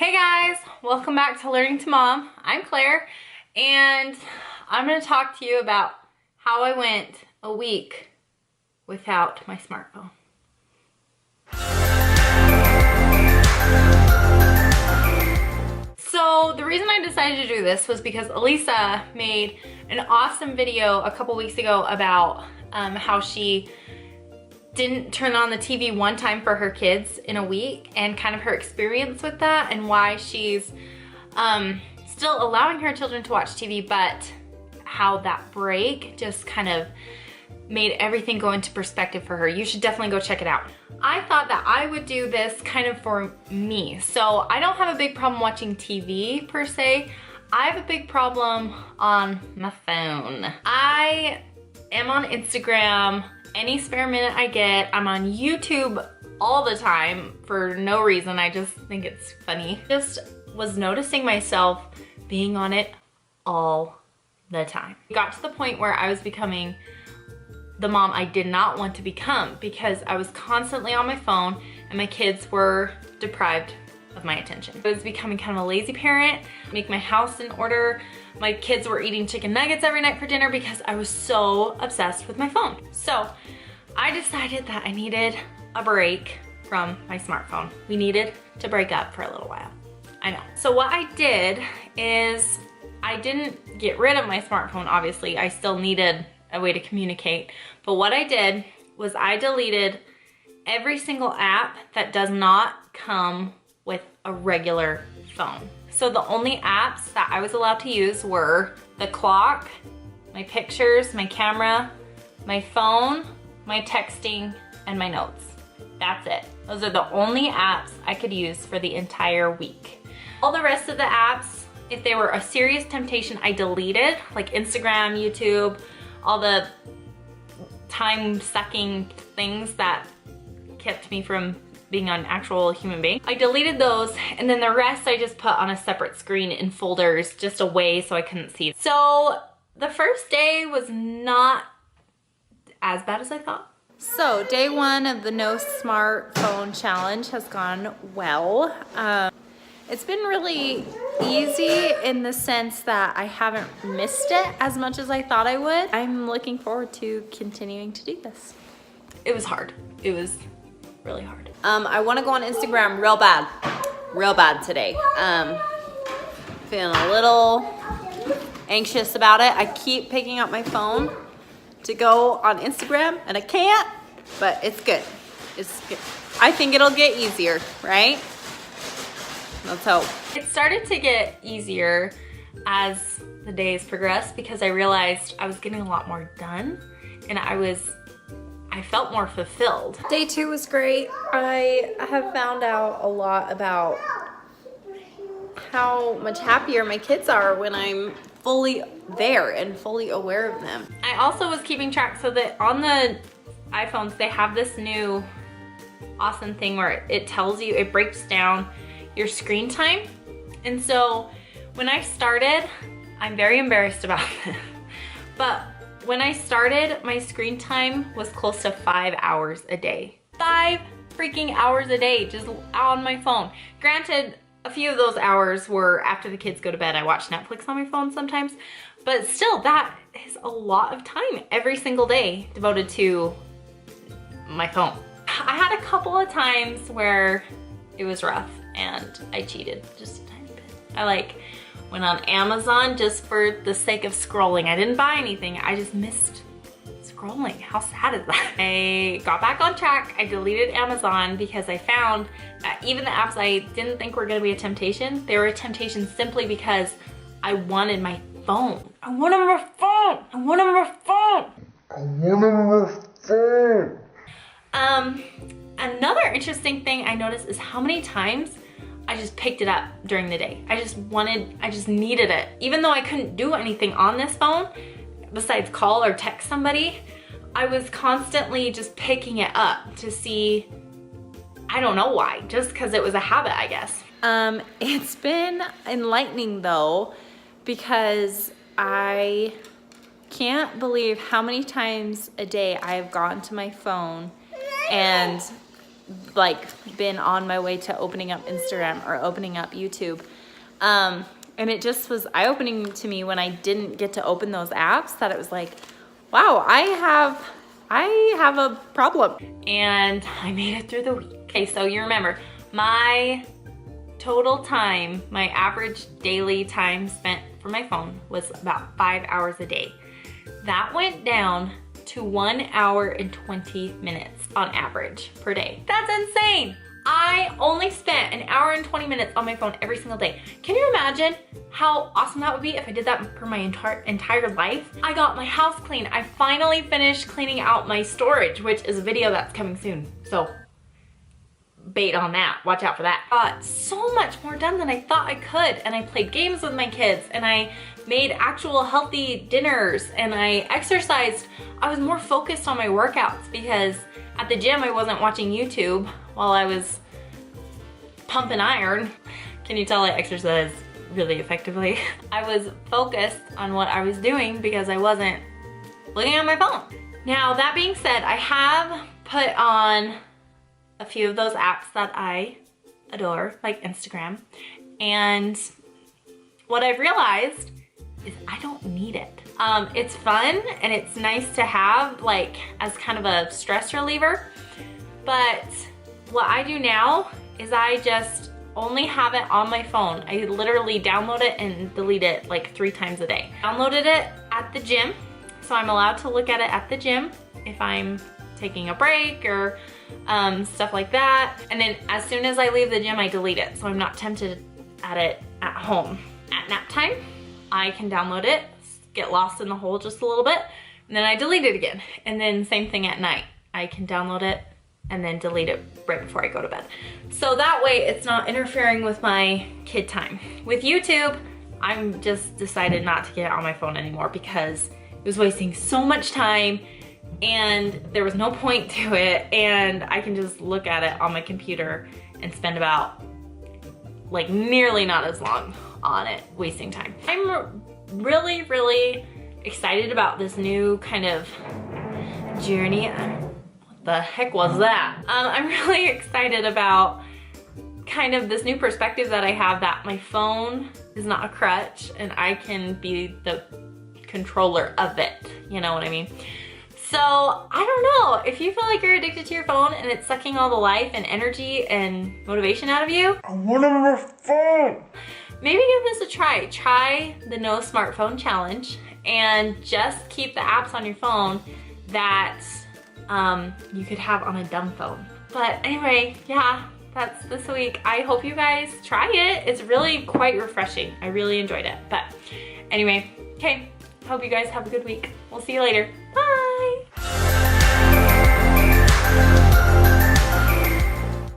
Hey guys, welcome back to Learning to Mom. I'm Claire, and I'm going to talk to you about how I went a week without my smartphone. So the reason I decided to do this was because Elisa made an awesome video a couple weeks ago about how she didn't turn on the TV one time for her kids in a week, and kind of her experience with that and why she's still allowing her children to watch TV, but how that break just kind of made everything go into perspective for her. You should definitely go check it out. I thought that I would do this kind of for me. So I don't have a big problem watching TV per se. I have a big problem on my phone. I am on Instagram any spare minute I get. I'm on YouTube all the time for no reason. I just think it's funny. Just was noticing myself being on it all the time. It got to the point where I was becoming the mom I did not want to become, because I was constantly on my phone and my kids were deprived of my attention. I was becoming kind of a lazy parent, make my house in order. My kids were eating chicken nuggets every night for dinner because I was so obsessed with my phone. So I decided that I needed a break from my smartphone. We needed to break up for a little while. I know. So what I did is I didn't get rid of my smartphone, obviously. I still needed a way to communicate. But what I did was I deleted every single app that does not come with a regular phone. So the only apps that I was allowed to use were the clock, my pictures, my camera, my phone, my texting, and my notes. That's it. Those are the only apps I could use for the entire week. All the rest of the apps, if they were a serious temptation, I deleted, like Instagram, YouTube, all the time-sucking things that kept me from being an actual human being. I deleted those, and then the rest I just put on a separate screen in folders, just away so I couldn't see. So the first day was not as bad as I thought. So day one of the no smartphone challenge has gone well. It's been really easy in the sense that I haven't missed it as much as I thought I would. I'm looking forward to continuing to do this. It was hard. It was really hard. I want to go on Instagram real bad today. Feeling a little anxious about it. I keep picking up my phone to go on Instagram and I can't, but it's good. It's good. I think it'll get easier, right? Let's hope. It started to get easier as the days progressed because I realized I was getting a lot more done and I felt more fulfilled. Day two was great. I have found out a lot about how much happier my kids are when I'm fully there and fully aware of them. I also was keeping track so that on the iPhones, they have this new awesome thing where it tells you, it breaks down your screen time. And so when I started, I'm very embarrassed about this, but when I started, my screen time was close to 5 hours a day. 5 freaking hours a day just on my phone. Granted, a few of those hours were after the kids go to bed. I watch Netflix on my phone sometimes, but still, that is a lot of time every single day devoted to my phone. I had a couple of times where it was rough and I cheated just a tiny bit. I went on Amazon just for the sake of scrolling. I didn't buy anything. I just missed scrolling. How sad is that? I got back on track. I deleted Amazon because I found that even the apps I didn't think were gonna be a temptation, they were a temptation simply because I wanted my phone. I wanted my phone. I wanted my phone. I wanted my phone. Another interesting thing I noticed is how many times I just picked it up during the day. I just needed it. Even though I couldn't do anything on this phone, besides call or text somebody, I was constantly just picking it up to see, I don't know why, just because it was a habit, I guess. It's been enlightening though, because I can't believe how many times a day I have gone to my phone and like been on my way to opening up Instagram or opening up YouTube. And it just was eye-opening to me when I didn't get to open those apps, that it was like, wow, I have a problem. And I made it through the week. Okay, so you remember, my total time, my average daily time spent for my phone was about 5 hours a day. That went down to 1 hour and 20 minutes on average per day. That's insane. I only spent 1 hour and 20 minutes on my phone every single day. Can you imagine how awesome that would be if I did that for my entire life? I got my house clean. I finally finished cleaning out my storage, which is a video that's coming soon. So bait on that, watch out for that. Got so much more done than I thought I could, and I played games with my kids, and I made actual healthy dinners, and I exercised. I was more focused on my workouts because at the gym I wasn't watching YouTube while I was pumping iron. Can you tell I exercise really effectively? I was focused on what I was doing because I wasn't looking at my phone. Now, that being said, I have put on a few of those apps that I adore, like Instagram, and what I've realized is I don't need it. It's fun and it's nice to have, like, as kind of a stress reliever, but what I do now is I just only have it on my phone. I literally download it and delete it like 3 times a day. Downloaded it at the gym, so I'm allowed to look at it at the gym if I'm taking a break or stuff like that. And then as soon as I leave the gym, I delete it, so I'm not tempted at it at home. At nap time, I can download it, get lost in the hole just a little bit, and then I delete it again. And then same thing at night. I can download it and then delete it right before I go to bed. So that way it's not interfering with my kid time. With YouTube, I'm just decided not to get on my phone anymore because it was wasting so much time and there was no point to it, and I can just look at it on my computer and spend about, like, nearly not as long on it, wasting time. I'm really, really excited about this new kind of journey. What the heck was that? I'm really excited about kind of this new perspective that I have, that my phone is not a crutch and I can be the controller of it, you know what I mean? So I don't know, if you feel like you're addicted to your phone and it's sucking all the life and energy and motivation out of you, I want my phone. Maybe give this a try. Try the No Smartphone Challenge and just keep the apps on your phone that you could have on a dumb phone. But anyway, yeah, that's this week. I hope you guys try it. It's really quite refreshing. I really enjoyed it. But anyway, okay, hope you guys have a good week. We'll see you later. Bye.